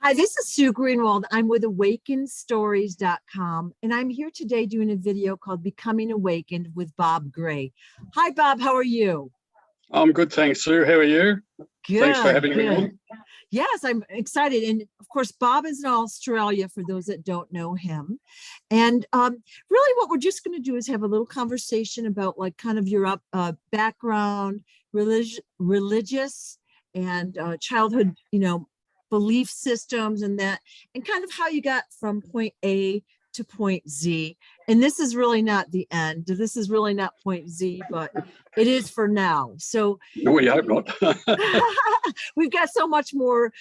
Hi, this is Sue Greenwald. I'm with awakenedstories.com, and I'm here today doing a video called Becoming Awakened with Bob Gray. Hi, Bob. How are you? I'm good, thanks, Sue. How are you? Thanks for Good, having me good. on. Yes, I'm excited. And of course, Bob is in Australia for those that don't know him. And really, what we're just going to do is have a little conversation about like kind of your background, religious and childhood, belief systems and that, and kind of how you got from point A to point Z. And this is really not the end. This is really not point Z, but it is for now. So No, we hope not. we've got so much more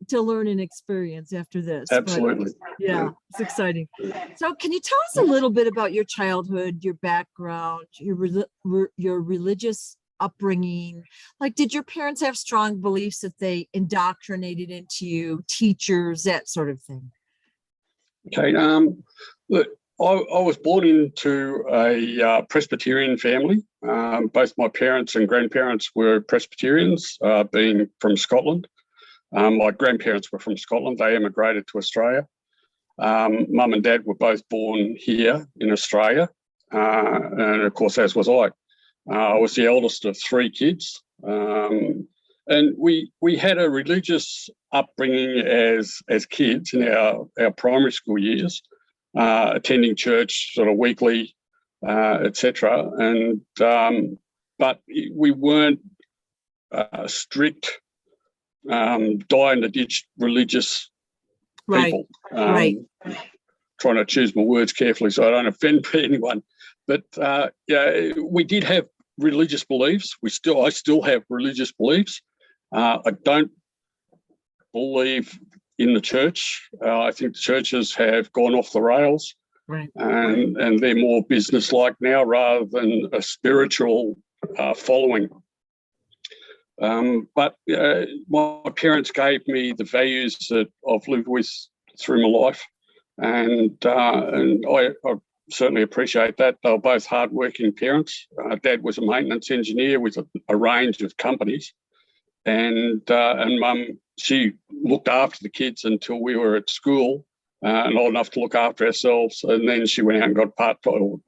to learn and experience after this. Absolutely. But, yeah, it's exciting. So can you tell us a little bit about your childhood, your background, your religious upbringing? Like, did your parents have strong beliefs that they indoctrinated into you, teachers, that sort of thing? Okay. Look, I was born into a Presbyterian family. Both my parents and grandparents were Presbyterians, being from Scotland. My grandparents were from Scotland. They emigrated to Australia. Mum and Dad were both born here in Australia. And of course, as was I. I was the eldest of three kids. And we had a religious upbringing as kids in our primary school years, attending church sort of weekly, etc. And but we weren't strict, die-in-the-ditch religious people. Right. Trying to choose my words carefully so I don't offend anyone. But we did have religious beliefs. I still have religious beliefs. I don't believe in the church. I think the churches have gone off the rails, right, and they're more business-like now rather than a spiritual following. But my parents gave me the values that I've lived with through my life, and I certainly appreciate that. They were both hardworking parents. Dad was a maintenance engineer with a range of companies, and Mum, she looked after the kids until we were at school and old enough to look after ourselves, and then she went out and got part-time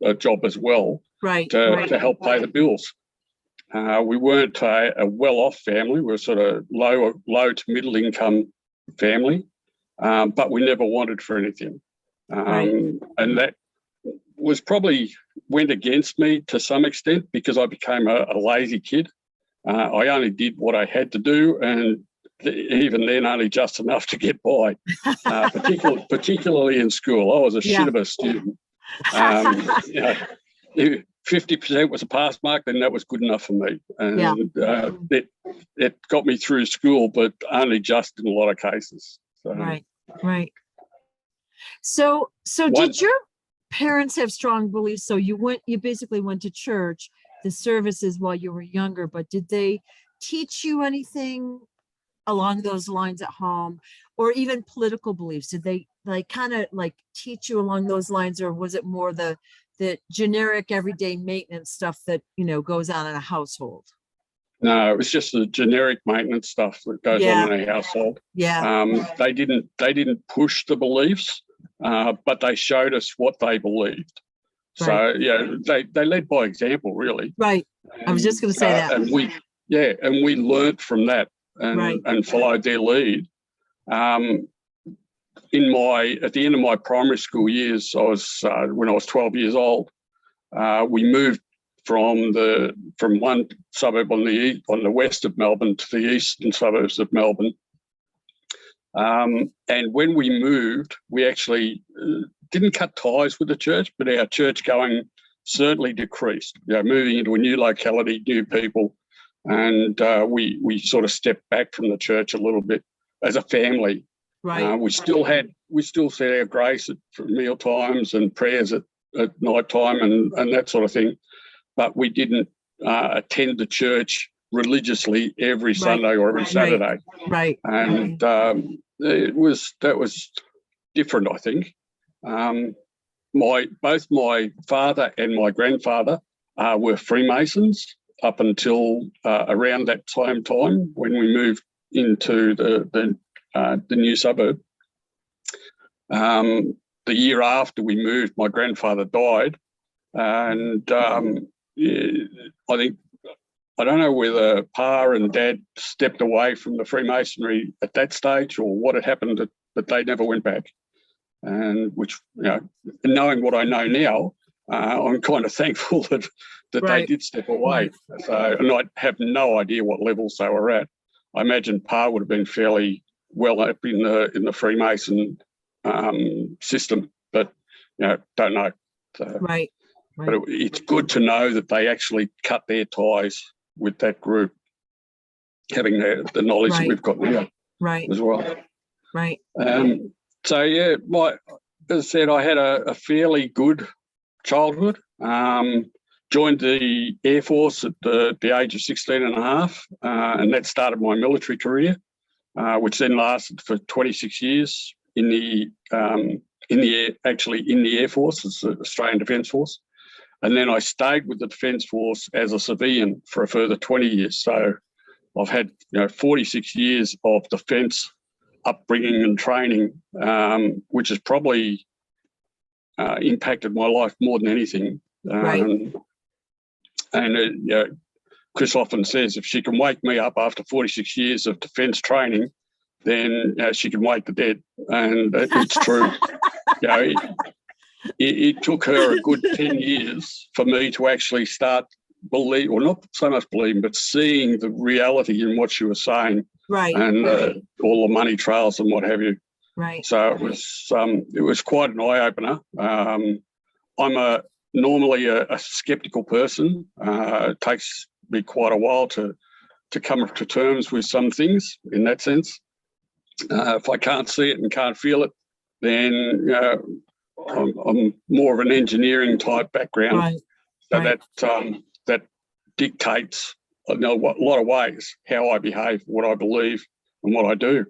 a job as well, to help pay the bills. We weren't a well-off family. We were sort of low to middle income family, but we never wanted for anything. And that was probably went against me to some extent because I became a lazy kid. I only did what I had to do, and even then only just enough to get by, particularly in school. I was a shit of a student. 50% was a pass mark, then that was good enough for me. And it got me through school, but only just in a lot of cases. So. Right. So did your parents have strong beliefs? So you basically went to church, the services while you were younger, but did they teach you anything along those lines at home, or even political beliefs? Did they like kind of like teach you along those lines, or was it more the generic everyday maintenance stuff that goes on in a household? No, it was just the generic maintenance stuff that goes on in a household. They didn't push the beliefs, but they showed us what they believed. So they led by example, really. Right. I was just going to say that. And we learnt from that and followed their lead. At the end of my primary school years, when I was 12 years old, we moved from one suburb on the west of Melbourne to the eastern suburbs of Melbourne. And when we moved, we actually didn't cut ties with the church, but our church going certainly decreased. Moving into a new locality, new people, and we sort of stepped back from the church a little bit as a family. Right. We still said our grace at meal times and prayers at night time and that sort of thing, but we didn't attend the church religiously every Sunday or every Saturday. Right. And that was different, I think. Both my father and my grandfather were Freemasons up until around that same time when we moved into the the new suburb. The year after we moved, my grandfather died, and yeah, I don't know whether Pa and Dad stepped away from the Freemasonry at that stage or what had happened, but they never went back. And which, knowing what I know now, I'm kind of thankful that they did step away. So, and I have no idea what levels they were at. I imagine Pa would have been fairly well up in the Freemason system, but don't know. So, right. But it's good to know that they actually cut their ties with that group, having the knowledge that we've got now, as well. Right. So yeah, as I said, I had a fairly good childhood. Joined the Air Force at the age of 16 and a half, and that started my military career, which then lasted for 26 years in the Air Force, as the Australian Defence Force. And then I stayed with the Defence Force as a civilian for a further 20 years. So I've had 46 years of defence upbringing and training, which has probably impacted my life more than anything. Chris often says if she can wake me up after 46 years of defence training, then she can wake the dead. And it's true. It took her a good 10 years for me to actually start believe, or not so much believing, but seeing the reality in what she was saying, and all the money trails and what have you. So it was quite an eye opener. I'm normally a skeptical person. It takes me quite a while to come to terms with some things in that sense. If I can't see it and can't feel it, then I'm more of an engineering type background, so that dictates in a lot of ways how I behave, what I believe, and what I do.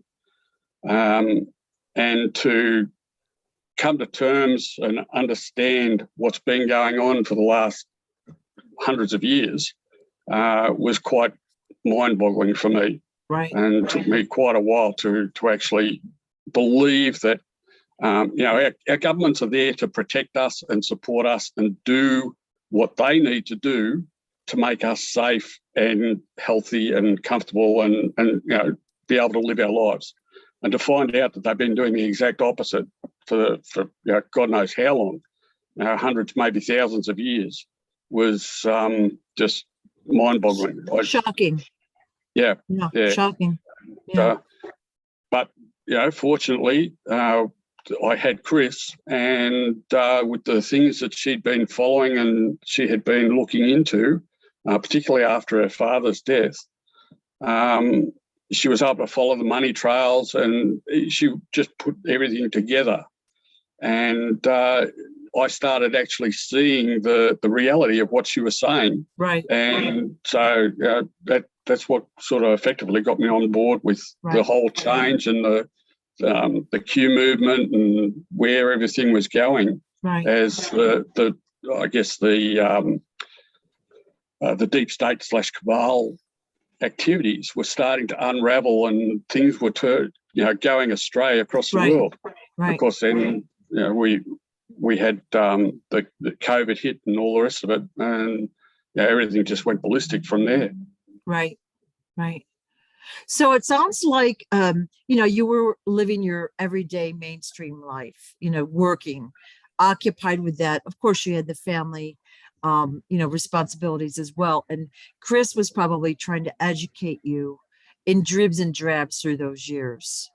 And to come to terms and understand what's been going on for the last hundreds of years was quite mind-boggling for me, and it took me quite a while to actually believe that. Our governments are there to protect us and support us and do what they need to do to make us safe and healthy and comfortable and be able to live our lives. And to find out that they've been doing the exact opposite for God knows how long, hundreds, maybe thousands of years, was just mind-boggling. Shocking. Yeah. Shocking. Yeah. But fortunately, I had Chris, and with the things that she'd been following and she had been looking into, particularly after her father's death, she was able to follow the money trails, and she just put everything together. And I started actually seeing the reality of what she was saying. And so that's what sort of effectively got me on board with the whole change and the Q movement and where everything was going, as the deep state / cabal activities were starting to unravel, and things were going astray across the world. Of course, then we had the COVID hit and all the rest of it, and everything just went ballistic from there. Right. So it sounds like, you were living your everyday mainstream life, working, occupied with that. Of course, you had the family, responsibilities as well. And Chris was probably trying to educate you in dribs and drabs through those years.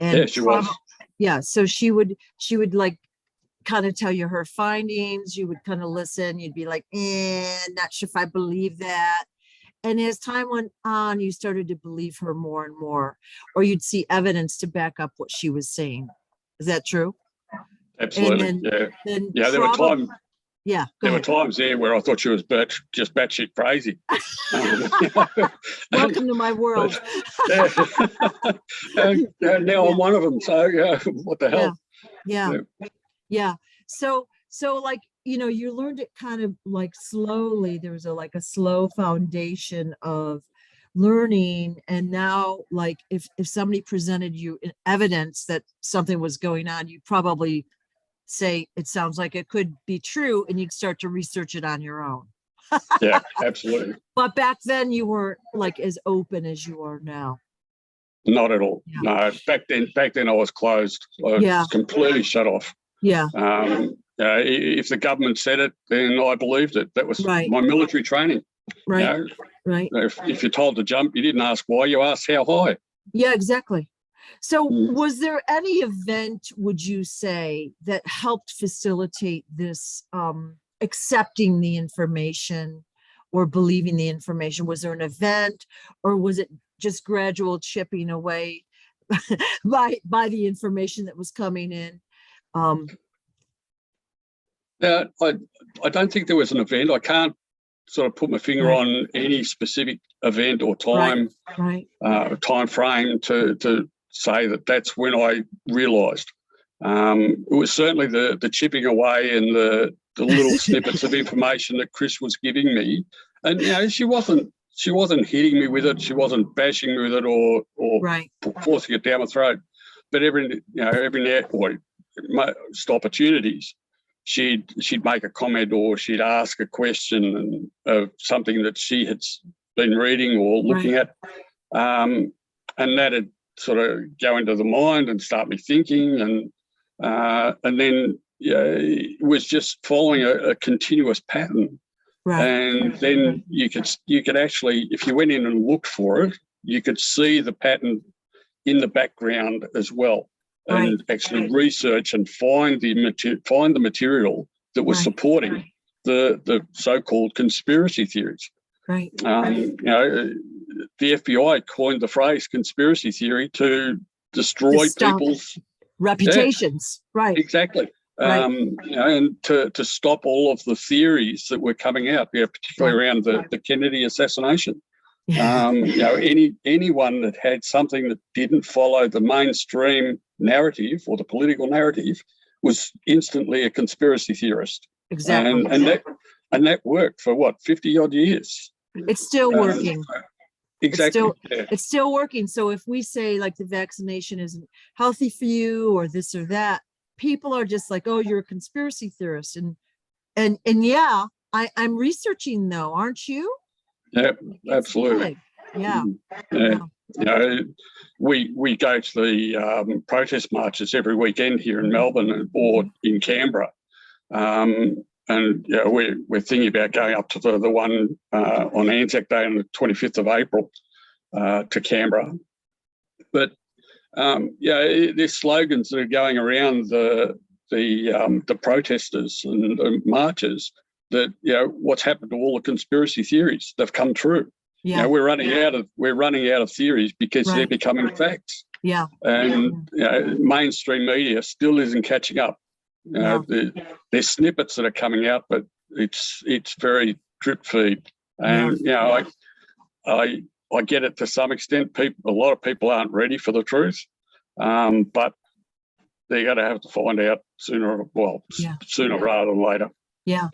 And she was. Yeah. So she would like kind of tell you her findings. You would kind of listen. You'd be like, not sure if I believe that. And as time went on, you started to believe her more and more, or you'd see evidence to back up what she was saying. Is that true? Absolutely. And then there were times. Yeah. There were times there where I thought she was just batshit crazy. Welcome to my world. Now I'm one of them. So what the hell? Yeah. So like, you learned it kind of like slowly. There was a slow foundation of learning. And now, like, if somebody presented you evidence that something was going on, you probably say, it sounds like it could be true, and you'd start to research it on your own. Yeah, absolutely. But back then you weren't like as open as you are now. Not at all. Yeah. No, back then I was closed. I was Yeah. completely shut off. Yeah. If the government said it, then I believed it. That was Right. my military training. Right. You know, Right. if you're told to jump, you didn't ask why, you asked how high. Yeah, exactly. So was there any event, would you say, that helped facilitate this accepting the information or believing the information? Was there an event, or was it just gradual chipping away by the information that was coming in? I don't think there was an event. I can't sort of put my finger Right. on any specific event or time Right. time frame to say that that's when I realised. It was certainly the chipping away and the little snippets of information that Chris was giving me, and she wasn't hitting me with it, she wasn't bashing me with it, or Right. forcing it down my throat. But every now or most opportunities, she'd make a comment, or she'd ask a question of something that she had been reading or looking at, and that'd sort of go into the mind and start me thinking, and then it was just following a continuous pattern. Right. And then you could actually, if you went in and looked for it, you could see the pattern in the background as well, and actually research and find the material that was supporting the so-called conspiracy theories. Right. The FBI coined the phrase conspiracy theory to destroy people's reputations. Right. Exactly. And to stop all of the theories that were coming out, particularly around the Kennedy assassination. Anyone that had something that didn't follow the mainstream narrative or the political narrative was instantly a conspiracy theorist. Exactly. And that worked for what, 50 odd years. It's still working. Exactly. It's still working. So if we say like the vaccination isn't healthy for you or this or that, people are just like, oh, you're a conspiracy theorist. And yeah, I'm researching though, aren't you? Yeah, absolutely. Yeah. We go to the protest marches every weekend here in Melbourne or in Canberra. And we're thinking about going up to the one on Anzac Day on the 25th of April to Canberra. But there's slogans that are going around the protesters and the marches that what's happened to all the conspiracy theories? They've come true. Yeah. We're running out of theories because they're becoming facts. Yeah. And mainstream media still isn't catching up. There's snippets that are coming out, but it's very drip feed. And I get it to some extent. A lot of people aren't ready for the truth, but they're going to have to find out sooner rather than later. Yeah.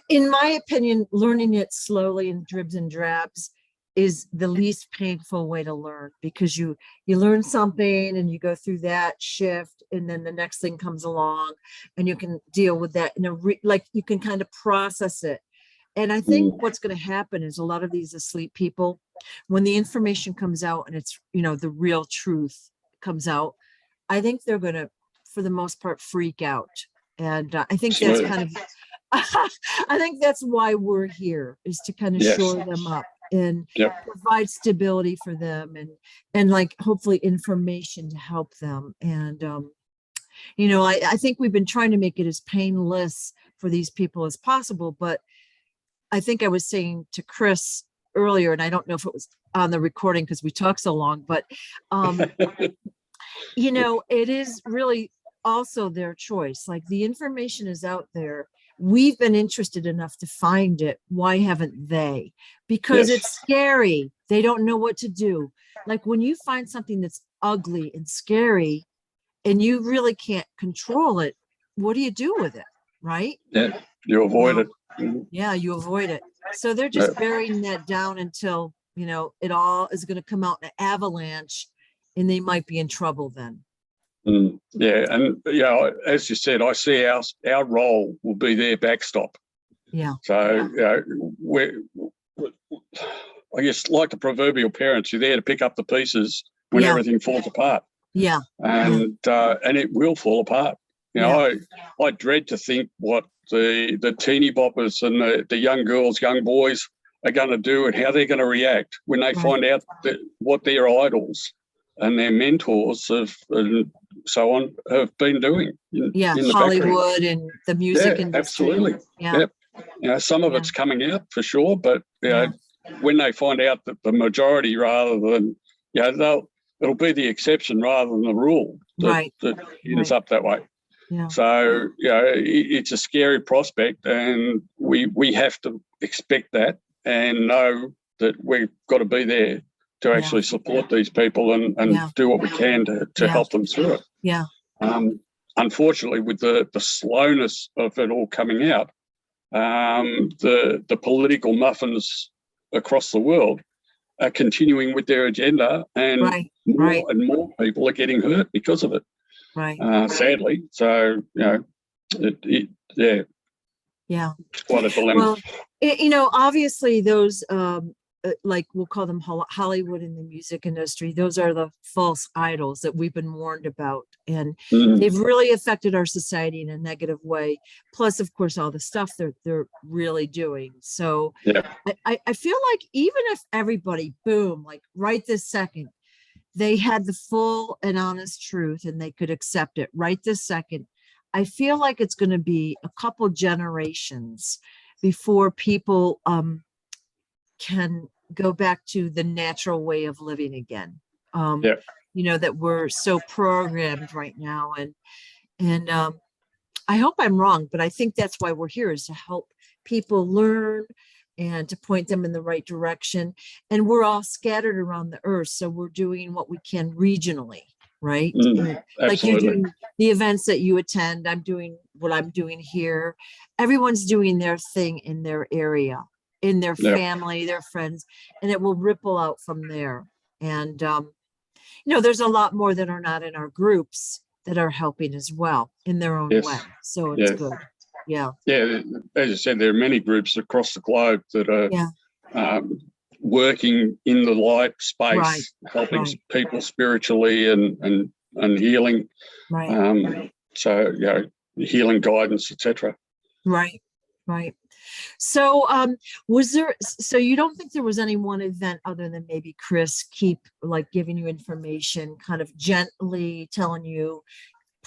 In my opinion, learning it slowly in dribs and drabs is the least painful way to learn, because you learn something and you go through that shift, and then the next thing comes along and you can deal with that like you can kind of process it. And I think what's going to happen is a lot of these asleep people, when the information comes out and it's, the real truth comes out, I think they're going to, for the most part, freak out. And I think that's kind of, I think that's why we're here, is to kind of shore them up and provide stability for them, and like hopefully information to help them. And, I think we've been trying to make it as painless for these people as possible, but I think I was saying to Chris earlier, and I don't know if it was on the recording because we talked so long, but, it is really also their choice. Like, the information is out there. We've been interested enough to find it. Why haven't they? Because it's scary. They don't know what to do. Like, when you find something that's ugly and scary and you really can't control it, what do you do with it? Right? Yeah, you avoid it. Yeah, you avoid it. So they're just burying that down until, it all is going to come out in an avalanche, and they might be in trouble then. Yeah, and as you said, I see our role will be their backstop. Yeah. So we're I guess like the proverbial parents, you're there to pick up the pieces when everything falls apart. Yeah. And it will fall apart. I dread to think what the teeny boppers and the young girls, young boys are going to do and how they're going to react when they find out what their idols and their mentors and so on have been doing in the Hollywood background. And the music industry. Absolutely. Some of it's coming out for sure, but when they find out that the majority rather than it'll be the exception rather than the rule that ends up that way. Yeah. So it's a scary prospect, and we have to expect that and know that we've got to be there to actually support these people and do what we can to help them through it. Yeah. Unfortunately, with the slowness of it all coming out, the political muffins across the world are continuing with their agenda, and more and more people are getting hurt because of it. Sadly. So, it's quite a dilemma. Well, obviously those, like we'll call them Hollywood in the music industry, those are the false idols that we've been warned about. And they've really affected our society in a negative way. Plus, of course, all the stuff they're really doing. So I feel like even if everybody, boom, like right this second, they had the full and honest truth and they could accept it right this second, I feel like it's going to be a couple generations before people can go back to the natural way of living again. That we're so programmed right now. And I hope I'm wrong, but I think that's why we're here, is to help people learn and to point them in the right direction. And we're all scattered around the earth, so we're doing what we can regionally, right? Like you're doing the events that you attend, I'm doing what I'm doing here. Everyone's doing their thing in their area, in their family, their friends, and it will ripple out from there. And there's a lot more that are not in our groups that are helping as well in their own way. So it's good. Yeah. As you said, there are many groups across the globe that are working in the light space, helping people spiritually and healing. So healing guidance, etc. Right. So so you don't think there was any one event other than maybe Chris giving you information, kind of gently telling you,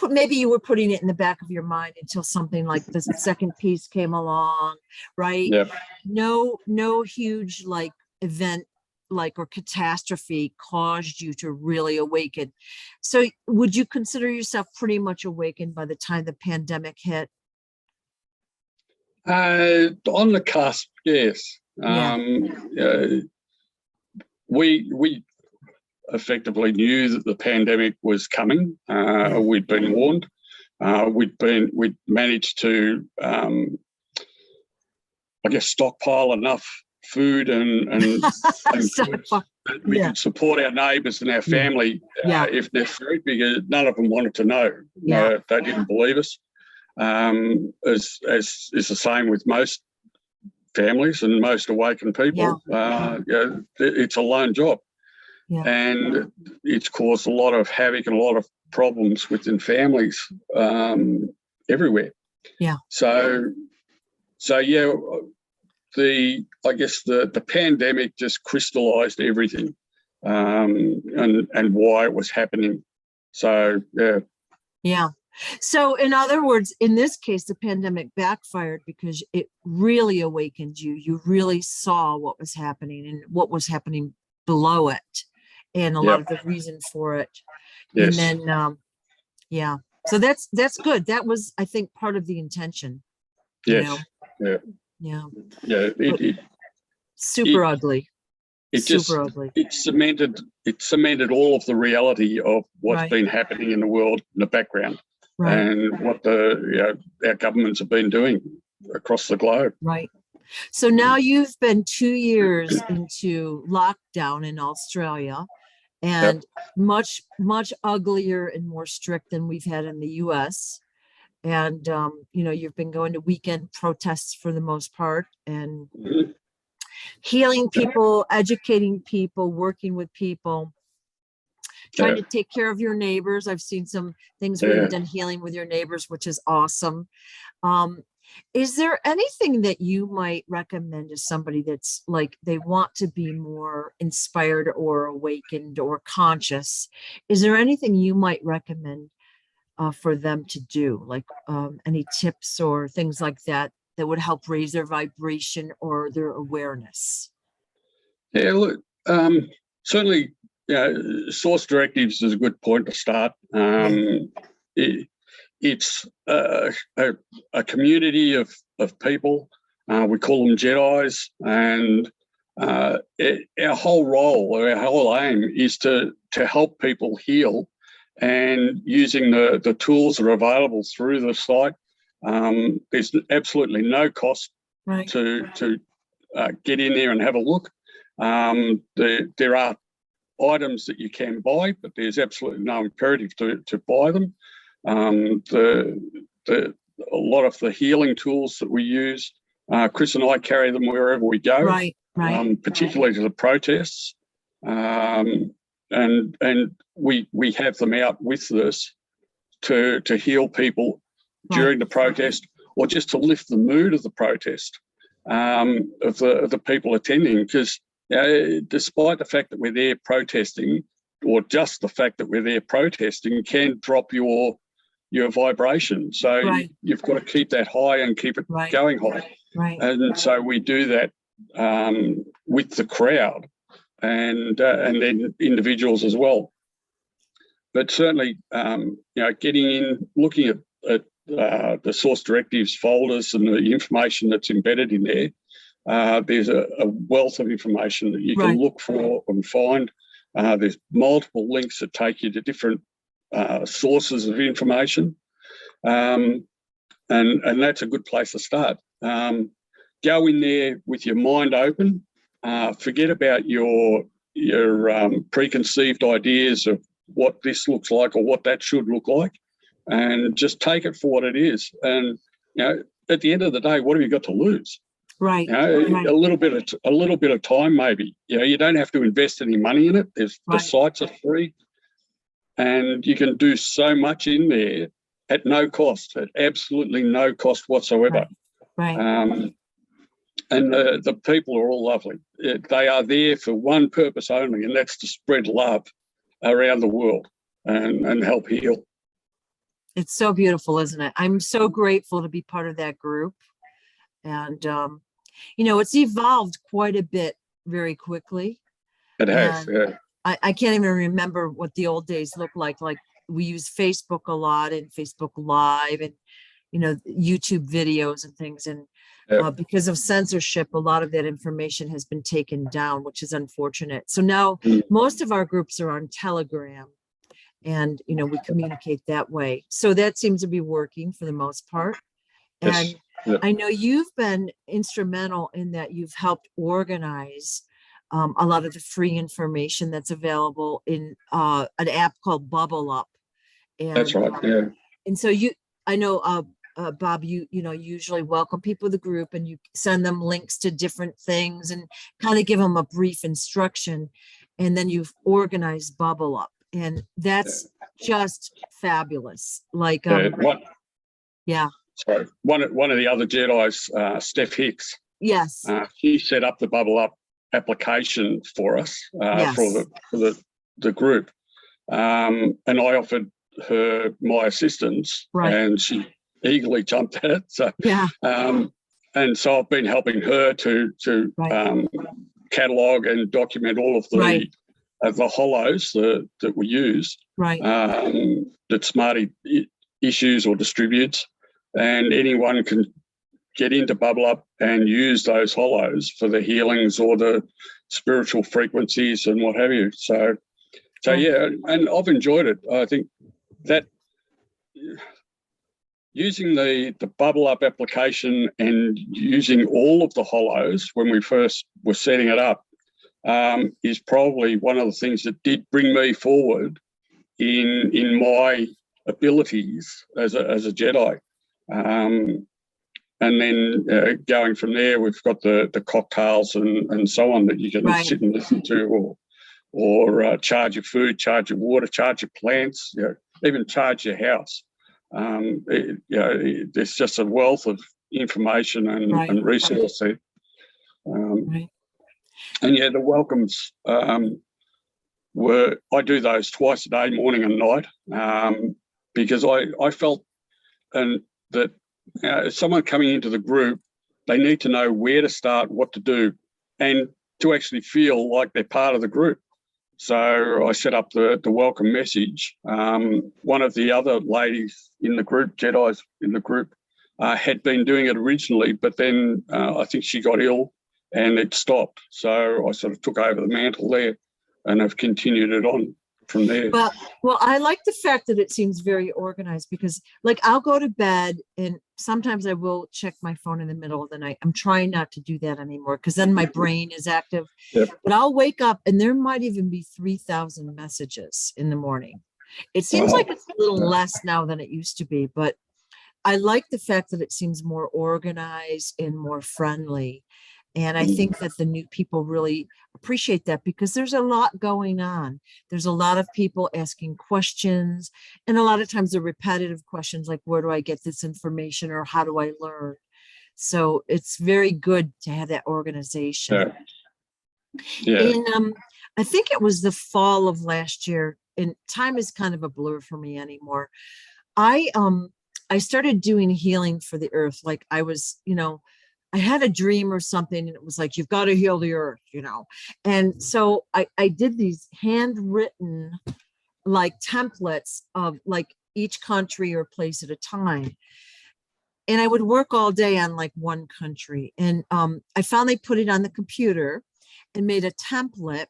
maybe you were putting it in the back of your mind until something like the second piece came along, right? No huge event or catastrophe caused you to really awaken. So would you consider yourself pretty much awakened by the time the pandemic hit? On the cusp, yes. We effectively knew that the pandemic was coming. We'd been warned. We'd managed to, stockpile enough food and we could support our neighbours and our family if necessary, because none of them wanted to know. They didn't believe us. As is the same with most families and most awakened people. It's a lone job. And it's caused a lot of havoc and a lot of problems within families everywhere. The pandemic just crystallized everything and why it was happening. So So in other words, in this case, the pandemic backfired because it really awakened you. You really saw what was happening and what was happening below it, and a lot of the reason for it. And then, so that's good. That was, I think, part of the intention. Super ugly. It cemented all of the reality of what's been happening in the world in the background. And what our governments have been doing across the globe. So now you've been 2 years into lockdown in Australia, Yep. and much uglier and more strict than we've had in the US. And you've been going to weekend protests for the most part, and Mhm. healing people, educating people, working with people, trying Yeah. to take care of your neighbors. I've seen some things where Yeah. you've done healing with your neighbors, which is awesome. Um, is there anything that you might recommend to somebody that's like they want to be more inspired or awakened or conscious? Is there anything you might recommend for them to do? Like any tips or things like that that would help raise their vibration or their awareness? Yeah, look, certainly, source directives is a good point to start. Yeah, It, it's a community of people. We call them Jedis, and our whole role, or our whole aim, is to help people heal, and using the tools that are available through the site. There's absolutely no cost right, to get in there and have a look. There are items that you can buy, but there's absolutely no imperative to buy them. A lot of the healing tools that we use, Chris and I carry them wherever we go, right, particularly to the protests, and we have them out with us to heal people during the protest, or just to lift the mood of the protest, of the people attending. Because despite the fact that we're there protesting, or just the fact that we're there protesting, can drop your vibration. So right, you've got to keep that high and keep it right, going high. right, And so we do that with the crowd, and then individuals as well. But certainly, getting in, looking at the source directives folders and the information that's embedded in there, there's a wealth of information that you can look for and find. There's multiple links that take you to different sources of information, and that's a good place to start. Go in there with your mind open. Forget about your preconceived ideas of what this looks like or what that should look like, and just take it for what it is. And at the end of the day, what have you got to lose? right, A little bit of time, maybe. You don't have to invest any money in it. The sites are free, and you can do so much in there at no cost, at absolutely no cost whatsoever. right. And the people are all lovely. They are there for one purpose only, and that's to spread love around the world and help heal. It's so beautiful, isn't it? I'm so grateful to be part of that group. And, it's evolved quite a bit very quickly. It has, And yeah. I can't even remember what the old days looked like. Like we use Facebook a lot, and Facebook Live, and, YouTube videos and things. And because of censorship, a lot of that information has been taken down, which is unfortunate. So now most of our groups are on Telegram, and we communicate that way. So that seems to be working for the most part. Yes. And I know you've been instrumental in that you've helped organize a lot of the free information that's available in an app called Bubble Up. And that's right. Yeah. And so I know Bob, you usually welcome people to the group, and you send them links to different things and kind of give them a brief instruction, and then you've organized Bubble Up, and that's just fabulous. Like yeah. Sorry, one of the other Jedi's, Steph Hicks. Yes. She set up the Bubble Up application for us, for the group, and I offered her my assistance, and she eagerly jumped at it. So and so I've been helping her to catalogue and document all of the hollows that we use, that Smarty issues or distributes, and anyone can get into Bubble Up and use those hollows for the healings or the spiritual frequencies and what have you. So yeah, and I've enjoyed it. I think that using the Bubble Up application and using all of the hollows when we first were setting it up is probably one of the things that did bring me forward in my abilities as a Jedi. And then going from there, we've got the cocktails and so on that you can sit and listen to, or charge your food, charge your water, charge your plants, even charge your house. There's just a wealth of information and resource there. And the welcomes I do those twice a day, morning and night, because I felt that someone coming into the group, they need to know where to start, what to do, and to actually feel like they're part of the group. So I set up the welcome message. One of the other ladies in the group, Jedis in the group, had been doing it originally, but then I think she got ill and it stopped. So I sort of took over the mantle there and have continued it on from there. Well, I like the fact that it seems very organized, because like I'll go to bed and sometimes I will check my phone in the middle of the night. I'm trying not to do that anymore because then my brain is active. Yep. But I'll wake up and there might even be 3,000 messages in the morning. It seems like it's a little less now than it used to be, but I like the fact that it seems more organized and more friendly. And I think that the new people really appreciate that, because there's a lot going on. There's a lot of people asking questions, and a lot of times they're repetitive questions like, where do I get this information, or how do I learn? So it's very good to have that organization. And I think it was the fall of last year, and time is kind of a blur for me anymore. I started doing healing for the earth. Like I was, I had a dream or something, and it was like, you've got to heal the earth, And so I did these handwritten like templates of like each country or place at a time. And I would work all day on like one country. And I finally put it on the computer and made a template.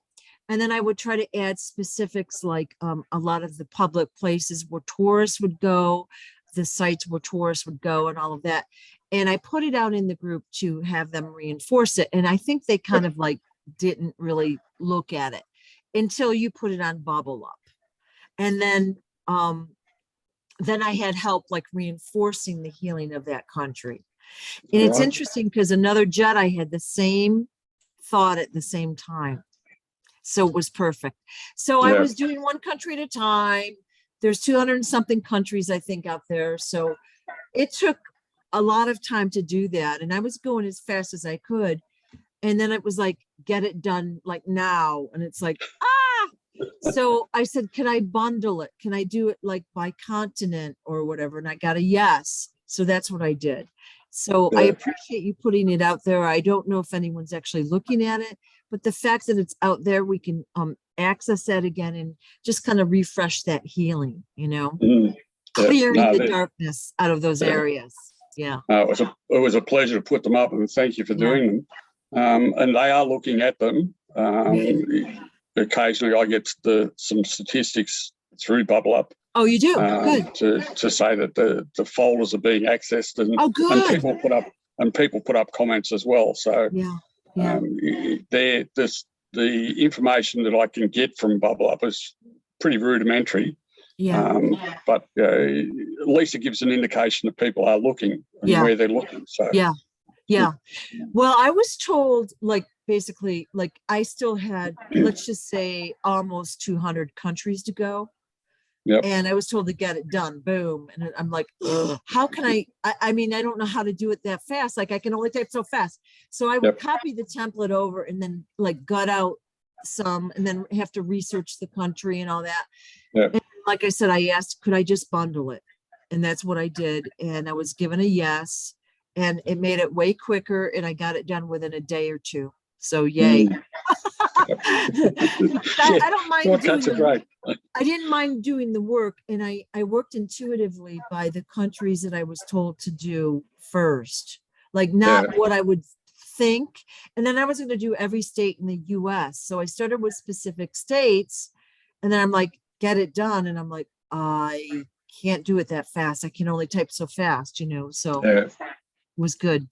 And then I would try to add specifics, like a lot of the public places where tourists would go, the sites where tourists would go, and all of that. And I put it out in the group to have them reinforce it. And I think they kind of like didn't really look at it until you put it on Bubble Up. And then I had help like reinforcing the healing of that country. And it's interesting because another Jedi had the same thought at the same time. So it was perfect. So I was doing one country at a time. There's 200 and something countries, I think, out there. So it took a lot of time to do that. And I was going as fast as I could. And then it was like, get it done like now. And it's like, So I said, can I bundle it? Can I do it like by continent or whatever? And I got a yes. So that's what I did. So I appreciate you putting it out there. I don't know if anyone's actually looking at it, but the fact that it's out there, we can access that again and just kind of refresh that healing, clearing the darkness out of those areas. It was a pleasure to put them up, and thank you for doing them. And they are looking at them. Occasionally I get some statistics through Bubble Up. Oh, you do? Good. To say that the folders are being accessed, and people put up comments as well. So the information that I can get from Bubble Up is pretty rudimentary. But at least it gives an indication that people are looking and where they're looking. So Well, I was told, like, basically, like I still had, let's just say, almost 200 countries to go. And I was told to get it done. Boom. And I'm like, how can I mean, I don't know how to do it that fast. Like I can only type so fast. So I would copy the template over and then like gut out some and then have to research the country and all that. And like I said, I asked, could I just bundle it? And that's what I did. And I was given a yes, and it made it way quicker. And I got it done within a day or two. So yay. I don't mind doing I didn't mind doing the work, and I worked intuitively by the countries that I was told to do first, like not what I would think. And then I was going to do every state in the US. So I started with specific states, and then I'm like, get it done. And I'm like, I can't do it that fast. I can only type so fast, so Yeah. it was good.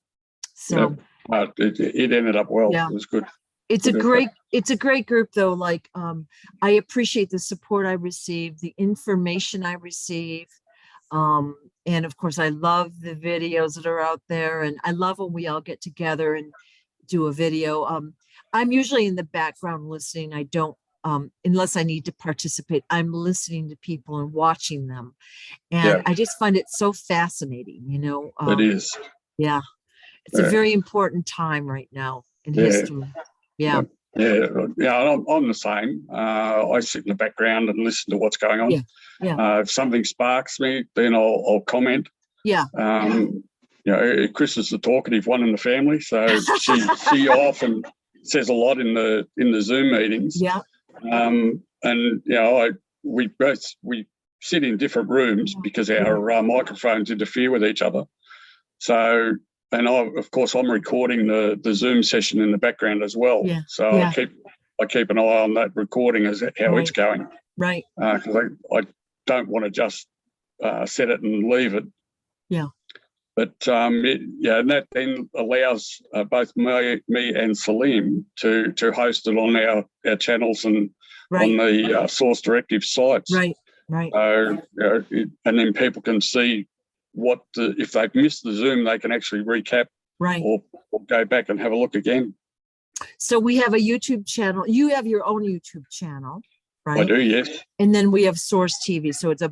So Yeah. But it ended up well. Yeah. It was good. it's a great group though. Like, I appreciate the support I receive, the information I receive. And of course I love the videos that are out there, and I love when we all get together and do a video. I'm usually in the background listening. I don't, unless I need to participate, I'm listening to people and watching them. And Yeah. I just find it so fascinating, It is. Yeah. It's a very important time right now in history. Yeah. Yeah, I'm the same. I sit in the background and listen to what's going on. Yeah. If something sparks me, then I'll comment. Yeah. Chris is the talkative one in the family, so she often says a lot in the Zoom meetings. Yeah. We sit in different rooms because our microphones interfere with each other. So, and of course I'm recording the Zoom session in the background as well. Yeah. So I keep an eye on that recording as how it's going. Right. Because I don't want to just set it and leave it. Yeah. But and that then allows both me and Salim to host it on our channels and on the Source Directive sites. Right. And then people can see if they've missed the Zoom, they can actually recap or go back and have a look again. So we have a YouTube channel. You have your own YouTube channel, right? I do, yes. And then we have Source TV. So it's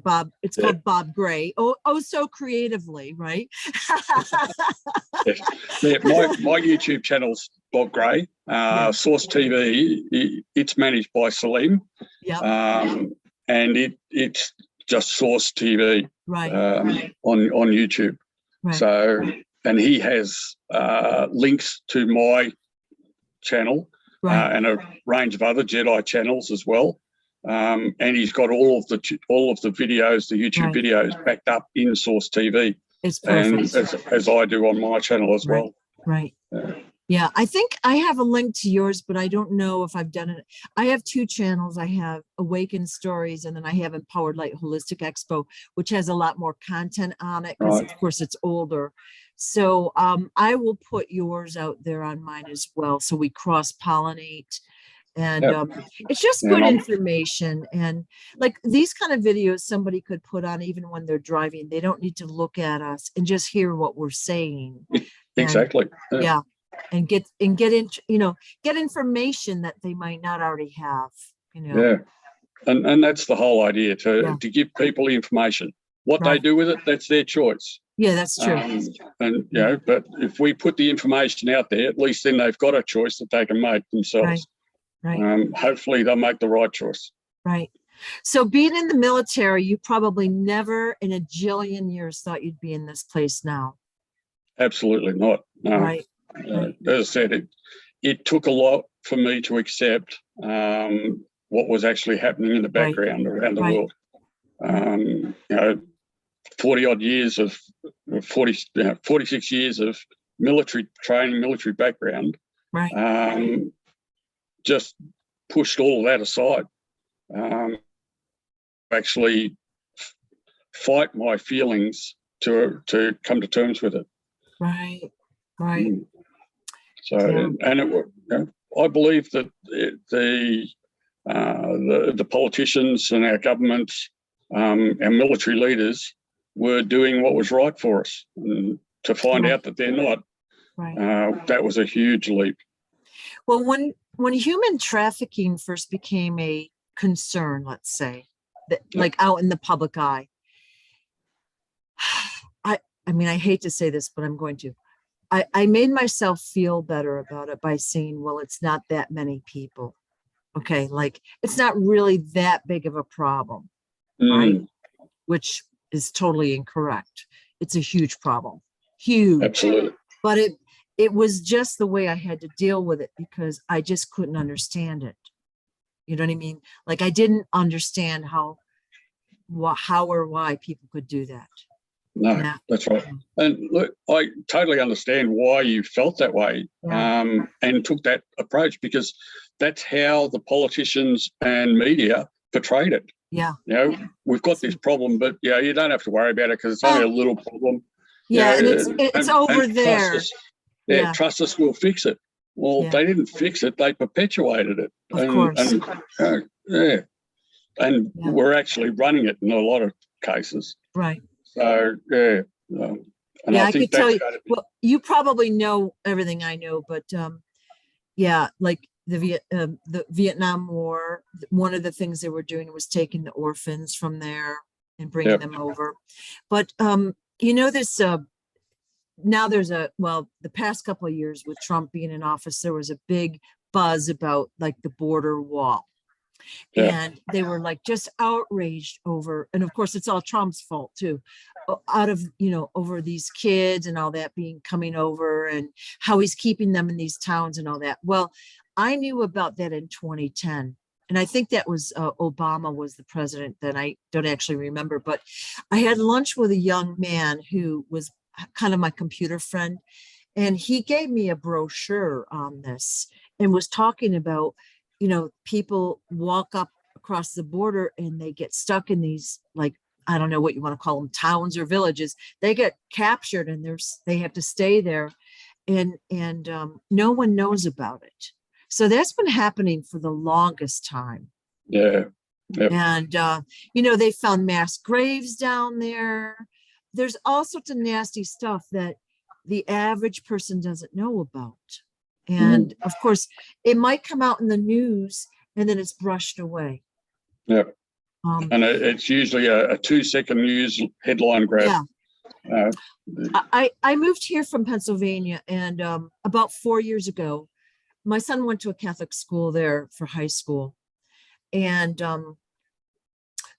called Bob Gray. Oh, so creatively, right? Yeah, my YouTube channel's Bob Gray. Source TV, it's managed by Salim. Yeah. And it's just Source TV on YouTube. Right. So, and he has links to my channel and a range of other Jedi channels as well. And he's got all of the videos, the YouTube videos, backed up in Source TV. It's perfect. And as I do on my channel as well. Right. Yeah, I think I have a link to yours, but I don't know if I've done it. I have two channels. I have Awakened Stories, and then I have Empowered Light Holistic Expo, which has a lot more content on it because, of course, it's older. So I will put yours out there on mine as well, so we cross-pollinate. And it's just good information. And like these kind of videos somebody could put on even when they're driving. They don't need to look at us and just hear what we're saying. Exactly. Yeah. And get information that they might not already have, Yeah. And that's the whole idea, to give people information. What they do with it, that's their choice. Yeah, that's true. But if we put the information out there, at least then they've got a choice that they can make themselves. Right. Hopefully they'll make the right choice. Right. So being in the military, you probably never in a jillion years thought you'd be in this place now. Absolutely not. No. Right. As I said, it took a lot for me to accept what was actually happening in the background around the world. 40 odd years of 46 years of military training, military background. Just pushed all of that aside. Actually fight my feelings to come to terms with it. Right. So, and I believe that the politicians and our governments, our military leaders, were doing what was right for us. And to find out that they're not, that was a huge leap. Well, when human trafficking first became a concern, let's say, like out in the public eye, I mean, I hate to say this, but I'm going to. I made myself feel better about it by saying, well, it's not that many people. Okay, like it's not really that big of a problem, right? Which is totally incorrect. It's a huge problem. Huge. Absolutely. But it was just the way I had to deal with it because I just couldn't understand it. You know what I mean? Like I didn't understand how or why people could do that. No, that's right. And look, I totally understand why you felt that way and took that approach, because that's how the politicians and media portrayed it. Yeah. We've got this problem, but you don't have to worry about it because it's only a little problem. Yeah, and it's over there. Trust us, we'll fix it. Well, they didn't fix it; they perpetuated it. Of course. And we're actually running it in a lot of cases. Right. So and I think could tell you. be... Well, you probably know everything I know, but like the Vietnam War, one of the things they were doing was taking the orphans from there and bringing them over. But this now there's the past couple of years with Trump being in office, there was a big buzz about like the border wall. And they were like just outraged over, and of course it's all Trump's fault too, over these kids and all that coming over and how he's keeping them in these towns and all that. Well, I knew about that in 2010. And I think that was Obama was the president. That I don't actually remember, but I had lunch with a young man who was kind of my computer friend. And he gave me a brochure on this and was talking about, people walk up across the border and they get stuck in these, like, I don't know what you want to call them, towns or villages. They get captured and they have to stay there, and no one knows about it. So that's been happening for the longest time. Yeah. Yep. And they found mass graves down there. There's all sorts of nasty stuff that the average person doesn't know about. And of course, it might come out in the news and then it's brushed away. Yeah. And it's usually a 2-second news headline grab. Yeah. I moved here from Pennsylvania, and about 4 years ago, my son went to a Catholic school there for high school. And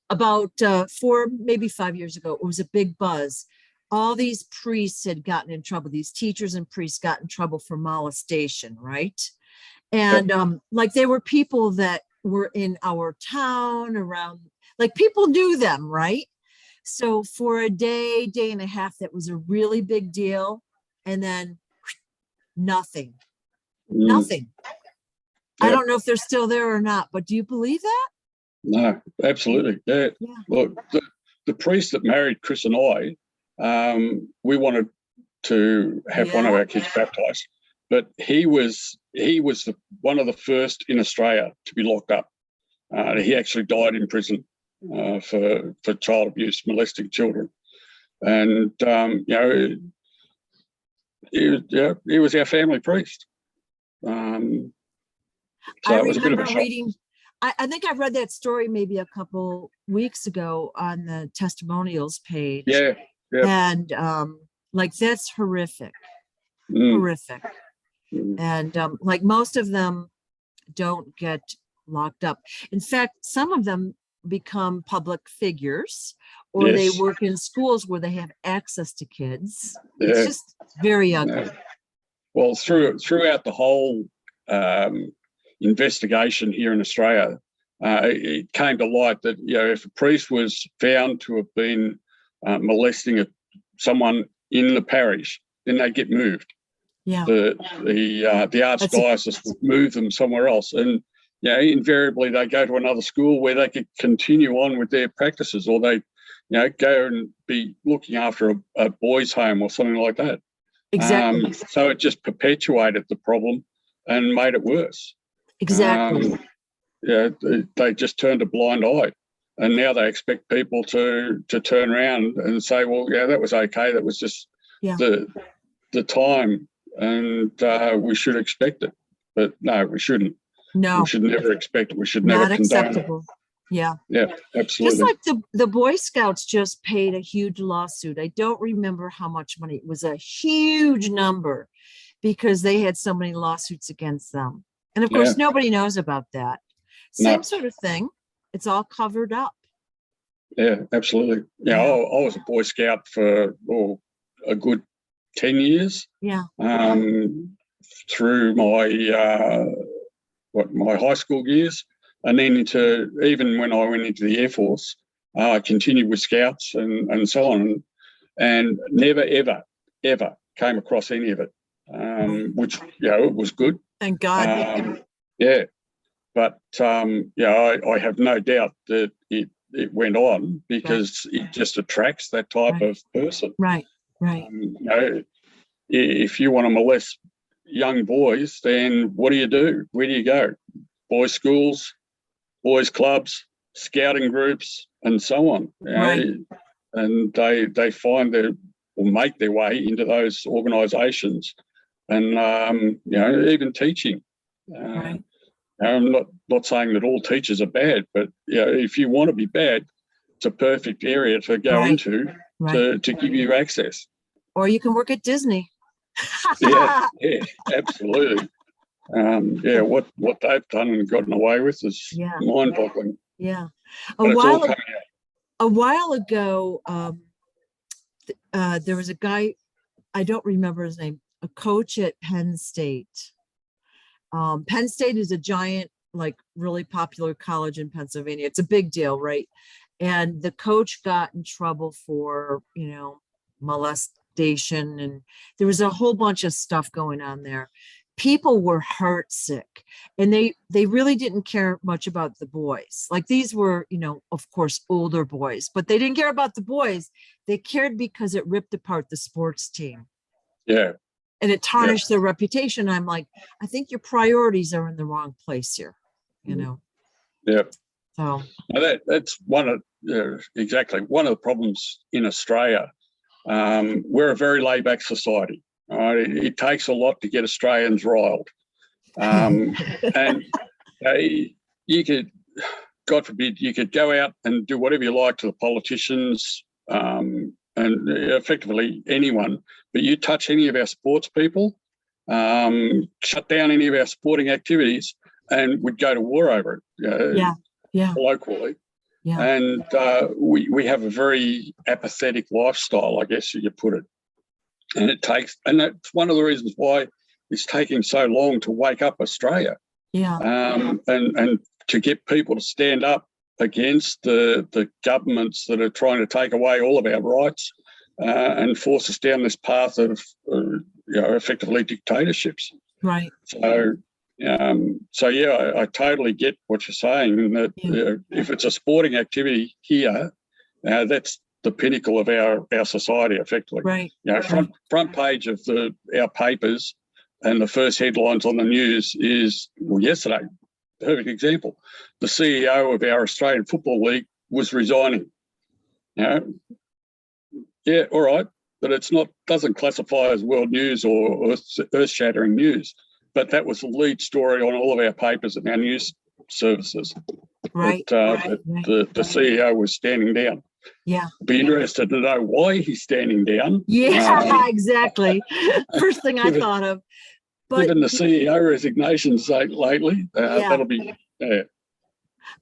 about 4, maybe 5 years ago, it was a big buzz. All these priests had gotten in trouble. These teachers and priests got in trouble for molestation, right? And they were people that were in our town around, like people knew them, right? So for a day and a half, that was a really big deal. And then nothing. Nothing. I don't know if they're still there or not, but do you believe that? No, absolutely. Yeah. Look, the priest that married Chris and I, we wanted to have one of our kids baptized, but he was one of the first in Australia to be locked up. He actually died in prison for child abuse, molesting children, and he was our family priest. So it was a bit of a shock. I think I read that story maybe a couple weeks ago on the testimonials page. Yeah. And that's horrific. Horrific. And most of them don't get locked up. In fact, some of them become public figures, or they work in schools where they have access to kids. It's just very ugly. Well, throughout the whole investigation here in Australia, it came to light that if a priest was found to have been molesting someone in the parish, then they get moved. Yeah. The archdiocese would move them somewhere else, and invariably they go to another school where they could continue on with their practices, or they go and be looking after a boys' home or something like that. Exactly. So it just perpetuated the problem and made it worse. Exactly. They just turned a blind eye. And now they expect people to turn around and say, well, that was okay. That was just the time, and we should expect it. But no, we shouldn't. No. We should never expect it. We should never condone acceptable. It. Yeah. Yeah, absolutely. Just like the Boy Scouts just paid a huge lawsuit. I don't remember how much money. It was a huge number because they had so many lawsuits against them. And of course, nobody knows about that. Same sort of thing. It's all covered up. Yeah, absolutely. I was a Boy Scout for a good 10 years. Yeah. Through my high school years, and then even when I went into the Air Force, I continued with Scouts and so on, and never ever came across any of it, which it was good. Thank God. But I have no doubt that it went on because it just attracts that type of person. Right. If you want to molest young boys, then what do? Where do you go? Boys' schools, boys' clubs, scouting groups, and so on. And they find or make their way into those organisations, and even teaching. I'm not saying that all teachers are bad, but if you want to be bad, it's a perfect area to go into to give you access. Or you can work at Disney. yeah, absolutely. What they've done and gotten away with is mind-boggling. Yeah. A while ago, there was a guy, I don't remember his name, a coach at Penn State. Penn State is a giant, like really popular college in Pennsylvania. It's a big deal, right? And the coach got in trouble for, molestation, and there was a whole bunch of stuff going on there. People were heartsick, and they really didn't care much about the boys. Like, these were, of course, older boys, but they didn't care about the boys. They cared because it ripped apart the sports team. Yeah. And it tarnished their reputation. I'm like, I think your priorities are in the wrong place here, Yeah. So that's exactly one of the problems in Australia. We're a very laid-back society. It takes a lot to get Australians riled, and you could, God forbid, you could go out and do whatever you like to the politicians, and effectively anyone, but you touch any of our sports people, shut down any of our sporting activities, and we'd go to war over it. Locally. Yeah. And we have a very apathetic lifestyle, I guess you could put it. And that's one of the reasons why it's taking so long to wake up Australia. Yeah. And to get people to stand up against the governments that are trying to take away all of our rights and force us down this path of effectively dictatorships. Right. So I totally get what you're saying, and that if it's a sporting activity here, that's the pinnacle of our society, effectively. Right. Front page of our papers, and the first headlines on the news is, yesterday, perfect example, the CEO of our Australian Football League was resigning. All right, but doesn't classify as world news or earth-shattering news. But that was the lead story on all of our papers and our news services. Right. The CEO was standing down. Yeah. Be interested to know why he's standing down. Yeah, exactly. First thing I thought of. But given the CEO resignations lately, that'll be. Yeah.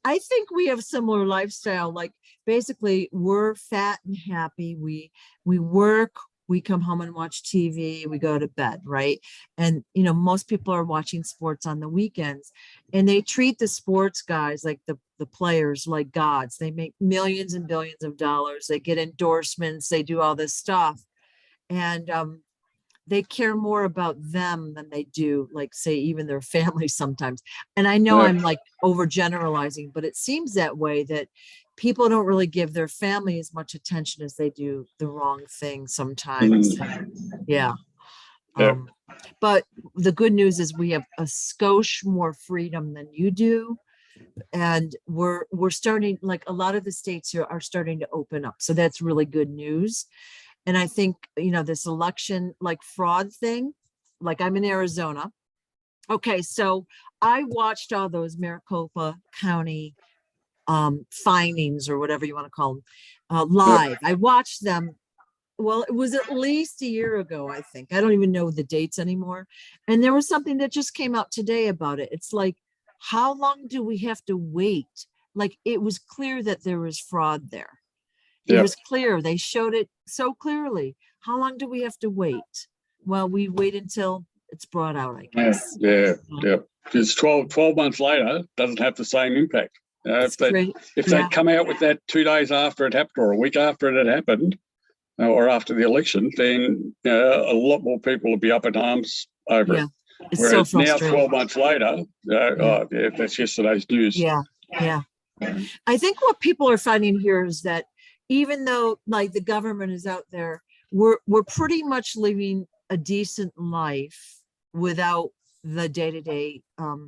I think we have similar lifestyle. Like, basically, we're fat and happy. We work. We come home and watch TV, we go to bed, right? And, most people are watching sports on the weekends, and they treat the sports guys, like the players, like gods. They make millions and billions of dollars. They get endorsements. They do all this stuff. And they care more about them than they do, like, say, even their family sometimes. And I know I'm like overgeneralizing, but it seems that way, that people don't really give their family as much attention as they do the wrong thing sometimes. Yeah. But the good news is we have a skosh more freedom than you do. And we're starting, like, a lot of the states here are starting to open up. So that's really good news. And I think, this election, like, fraud thing, like, I'm in Arizona. Okay. So I watched all those Maricopa County findings, or whatever you want to call them, live. I watched them. Well, it was at least a year ago, I think. I don't even know the dates anymore. And there was something that just came out today about it. It's like, how long do we have to wait? Like, it was clear that there was fraud there. It was clear. They showed it so clearly. How long do we have to wait? Well, we wait until it's brought out, I guess. Yeah. Because 12 months later doesn't have the same impact. If they come out with that 2 days after it happened, or a week after it had happened, or after the election, then a lot more people will be up in arms over it. It's so Whereas now, frustrating. 12 months later, oh, yeah, that's yesterday's news. Yeah, yeah. I think what people are finding here is that even though like the government is out there, we're pretty much living a decent life without the day-to-day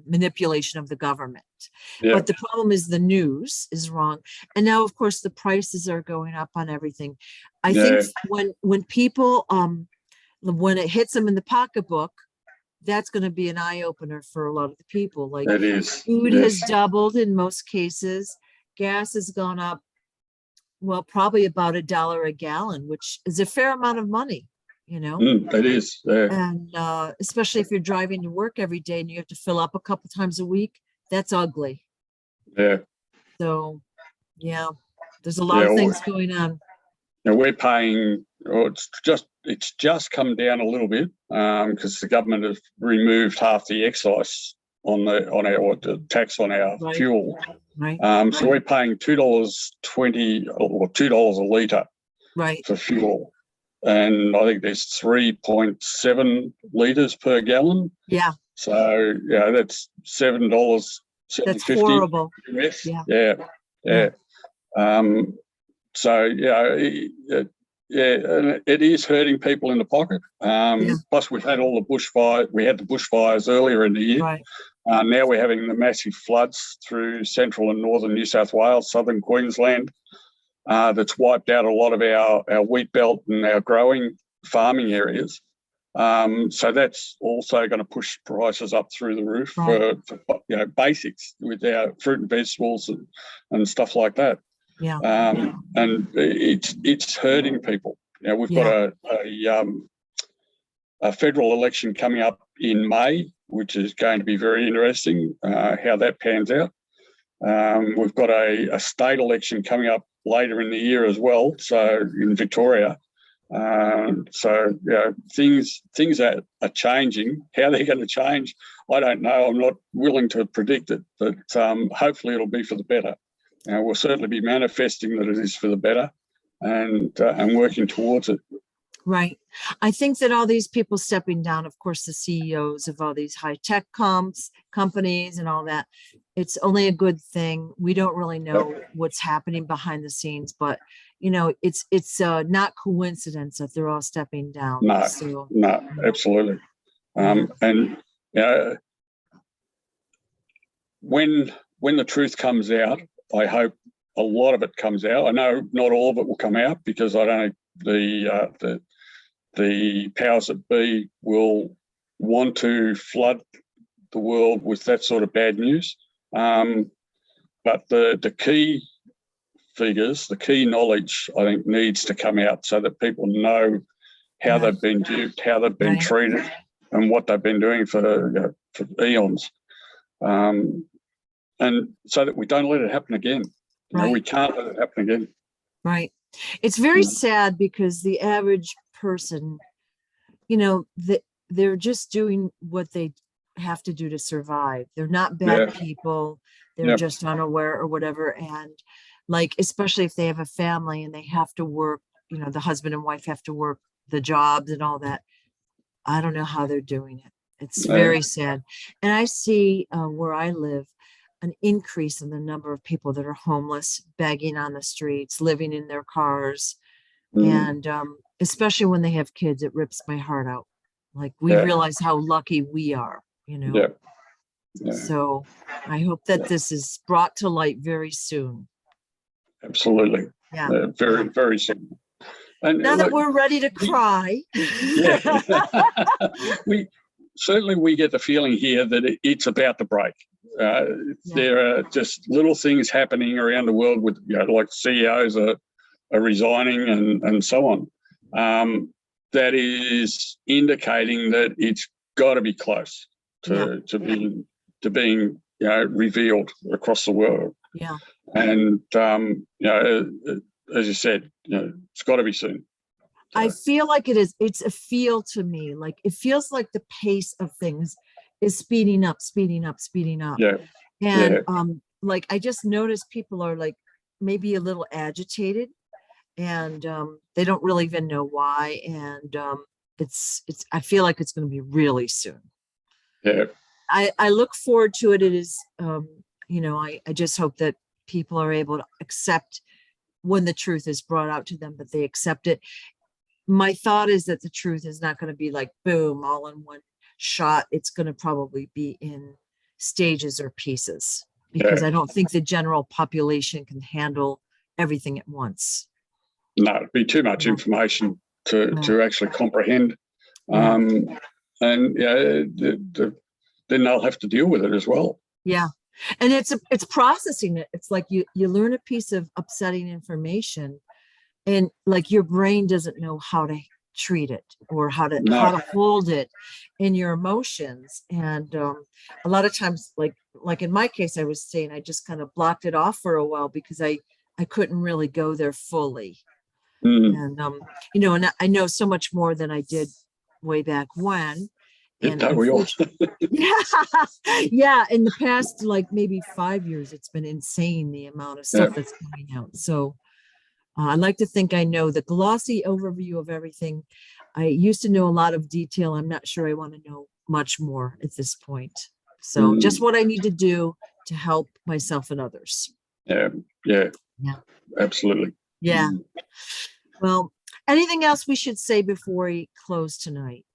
manipulation of the government. Yeah, But the problem is the news is wrong. And now, of course, the prices are going up on everything. I think yeah, when people when it hits them in the pocketbook, that's going to be an eye opener for a lot of the people. Like it is. food has Yes. doubled in most cases. Gas has gone up, well, probably about $1 a gallon, which is a fair amount of money, you know? It is. Yeah, And especially if you're driving to work every day and you have to fill up a couple times a week, that's ugly. yeah. So, yeah, there's a lot Yeah, of things going on. now we're paying. Oh, it's just come down a little bit because the government has removed half the excise on the tax on our Right. fuel. Right, So we're paying $2.20 or $2 a litre right. for fuel, and I think there's 3.7 litres per gallon. Yeah, So yeah, that's that's $7.50 horrible. US. Yeah, Yeah, yeah, yeah. So yeah, and it is hurting people in the pocket. yeah, Plus, we've had all the bushfire. We had the bushfires earlier in the year. right. Now we're having the massive floods through central and northern New South Wales, southern Queensland. That's wiped out a lot of our wheat belt and our growing farming areas. So that's also going to push prices up through the roof Right. for basics with our fruit and vegetables and stuff like that. Yeah, And it's hurting people. We've yeah, got a federal election coming up in May, which is going to be very interesting, how that pans out. We've got a state election coming up later in the year as well, so in Victoria. So things are changing. How they're going to change, I don't know. I'm not willing to predict it, but hopefully it'll be for the better. We'll certainly be manifesting that it is for the better, and working towards it. right. I think that all these people stepping down, of course, the CEOs of all these high tech companies and all that, it's only a good thing. We don't really know what's happening behind the scenes, but it's not coincidence that they're all stepping down. No, So no, absolutely. And when the truth comes out, I hope a lot of it comes out. I know not all of it will come out because I don't know the powers that be will want to flood the world with that sort of bad news. But the key figures, the key knowledge, I think, needs to come out so that people know how they've been duped, how they've been treated, and what they've been doing for eons. And so that we don't let it happen again. We can't let it happen again. Right. It's very sad because the average person, they're just doing what they have to do to survive. They're not bad people. They're just unaware or whatever. And like, especially if they have a family and they have to work, the husband and wife have to work the jobs and all that. I don't know how they're doing it. It's very sad. And I see where I live, an increase in the number of people that are homeless, begging on the streets, living in their cars. And especially when they have kids, it rips my heart out. Like we realize how lucky we are, So I hope that this is brought to light very soon. Absolutely. Yeah. Very, very soon. And now that we're ready to cry. we get the feeling here that it's about to break. There are just little things happening around the world with, like CEOs are resigning and so on. That is indicating that it's got to be close to being revealed across the world. Yeah. And as you said, it's got to be soon. I feel like it is. It's a feel to me. Like it feels like the pace of things is speeding up. Yeah. And like I just noticed people are like maybe a little agitated, and they don't really even know why. And it's I feel like it's going to be really soon. Yeah. I look forward to it. It is, I just hope that people are able to accept when the truth is brought out to them, that they accept it. My thought is that the truth is not going to be like, boom, all in one shot. It's going to probably be in stages or pieces, because Yeah. I don't think the general population can handle everything at once. No, it'd be too much information to actually comprehend. And then they'll have to deal with it as well. Yeah. And it's processing it. It's like you learn a piece of upsetting information, and like your brain doesn't know how to treat it or how to hold it in your emotions. And a lot of times, like in my case, I was saying, I just kind of blocked it off for a while because I couldn't really go there fully. And and I know so much more than I did way back when. And Don't we all? yeah, in the past, like maybe 5 years, it's been insane the amount of stuff that's coming out. So I like to think I know the glossy overview of everything. I used to know a lot of detail. I'm not sure I want to know much more at this point. So just what I need to do to help myself and others. Yeah, absolutely. Yeah. Well, anything else we should say before we close tonight?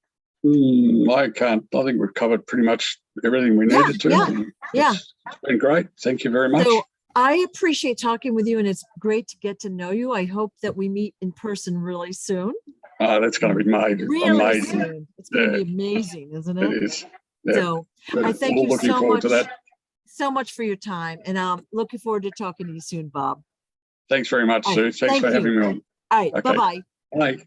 I think we've covered pretty much everything we needed to. Yeah. It's been great. Thank you very much. So I appreciate talking with you, and it's great to get to know you. I hope that we meet in person really soon. That's going to be amazing. Soon. It's going to be amazing, isn't it? It is. Yeah. So I thank you so much for your time, and I'm looking forward to talking to you soon, Bob. Thanks very much, Sue. Thanks for having me on. All right. Okay. Bye-bye. Bye.